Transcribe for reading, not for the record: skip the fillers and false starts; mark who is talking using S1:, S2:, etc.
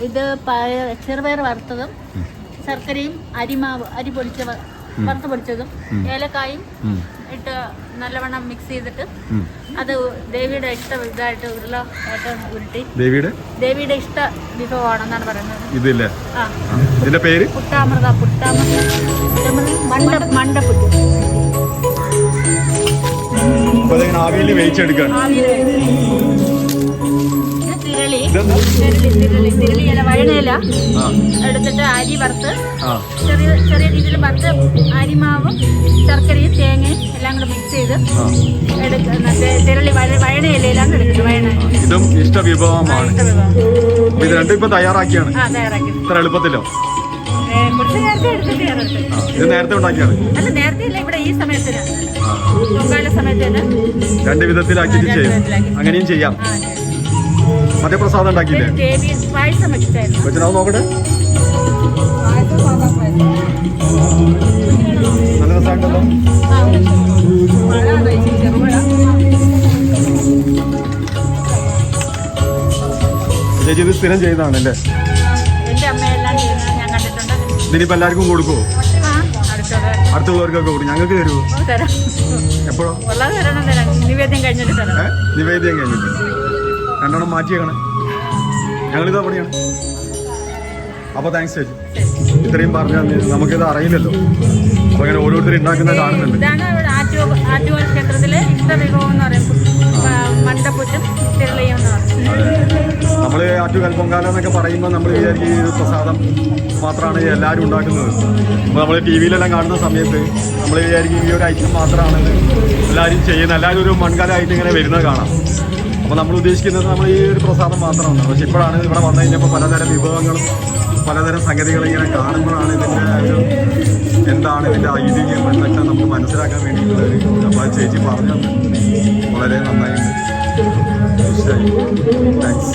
S1: ഇത് ചെറുപയർ വറുത്തതും ശർക്കരയും അരി വറുത്ത് പൊടിച്ചതും ഏലക്കായും ഇട്ട് നല്ലവണ്ണം മിക്സ് ചെയ്തിട്ട് അത് ദേവിയുടെ ഇഷ്ട ഇതായിട്ട് ഉരുളായിട്ട് ഉരുട്ടി ദേവിയുടെ ഇഷ്ട വിഭവമാണെന്നാണ് പറയുന്നത്.
S2: ഇതില്ലേ ഇതിന്റെ പേര്
S1: പുട്ടാമൃത മണ്ടപ്പുറ്റ്.
S2: ആവിയിൽ വേവിച്ചെടുക്കാൻ
S1: തിരളി വഴണയില എടുത്തിട്ട് അരി വറുത്ത് ചെറിയ ചെറിയ രീതിയിൽ വറുത്ത് അരിമാവും ശർക്കരയും തേങ്ങയും എല്ലാം കൂടെ മിക്സ് ചെയ്ത് തിരളി വഴണയിലാണ് എടുക്കുന്നത്.
S2: ഇതും ഇഷ്ട വിഭവമാണ്. ഇത് രണ്ടും ഇപ്പൊ തയ്യാറാക്കിയാണ്. ഇത്ര എളുപ്പത്തിലോ? ഇത് നേരത്തെ ഉണ്ടാക്കിയാണ്?
S1: അല്ല, നേരത്തെ ഇല്ല, ഇവിടെ ഈ സമയത്തിന് പൊങ്കാല സമയത്തിന്
S2: രണ്ട് വിധത്തിലാക്കിയിട്ട് ചെയ്യും. അങ്ങനെയും ചെയ്യാം. മറ്റേ പ്രസാദം ഉണ്ടാക്കിയില്ലേ? വെച്ചിട്ട് നോക്കട്ടെ. നല്ല രസമുണ്ടല്ലോ. ചേച്ചി ഇത് സ്ഥിരം ചെയ്തതാണല്ലേ? ഇതിനിപ്പോ എല്ലാവർക്കും കൊടുക്കുമോ? അടുത്തുള്ളവർക്കൊക്കെ കൊടുക്കും. ഞങ്ങൾക്ക് തരുമോ? എപ്പോഴോ?
S1: നിവേദ്യം കഴിഞ്ഞിട്ട്.
S2: രണ്ടെണ്ണം മാറ്റിയേക്കണേ. ഞങ്ങളിതാ പണിയാണ്. അപ്പോൾ താങ്ക്സ് ചേച്ചി, ഇത്രയും പറഞ്ഞു നമുക്കിത് അറിയില്ലല്ലോ. അപ്പോൾ ഇങ്ങനെ ഓരോരുത്തർ ഉണ്ടാക്കുന്നത് കാണുന്നുണ്ട്.
S1: ആറ്റുകാൽ ക്ഷേത്രത്തിലെ ഇഷ്ടവിഭവം എന്ന് പറയുമ്പോൾ മണ്ടപ്പുറ്റും തിരളിയും എന്ന് പറയും.
S2: നമ്മൾ ആറ്റുകാൽ പൊങ്കാല എന്നൊക്കെ പറയുമ്പോൾ നമ്മൾ വിചാരിക്കും ഇത് പ്രസാദം മാത്രമാണ് എല്ലാവരും ഉണ്ടാക്കുന്നത്. അപ്പോൾ നമ്മൾ ടി വിയിലെല്ലാം കാണുന്ന സമയത്ത് നമ്മൾ വിചാരിക്കും ഈ ഒരു ഐറ്റം മാത്രമാണ് എല്ലാവരും ചെയ്യുന്നത്. എല്ലാവരും ഒരു മൺകാലമായിട്ട് ഇങ്ങനെ വരുന്നത് കാണാം. അപ്പോൾ നമ്മൾ ഉദ്ദേശിക്കുന്നത് നമ്മൾ ഈ ഒരു പ്രസാദം മാത്രമാണ്. പക്ഷെ ഇപ്പോഴാണ് ഇവിടെ വന്നു കഴിഞ്ഞപ്പോൾ പലതരം വിഭവങ്ങളും പലതരം സംഗതികളും ഇങ്ങനെ കാണുമ്പോഴാണ് ഇതിൻ്റെ ഒരു എന്താണ് ഇതിൻ്റെ ഐതിഹ്യം എന്നൊക്കെ നമുക്ക് മനസ്സിലാക്കാൻ വേണ്ടിയിട്ടുള്ളൊരു. അപ്പോൾ ചേച്ചി പറഞ്ഞു വളരെ നന്നായിട്ടുണ്ട്. താങ്ക്സ്.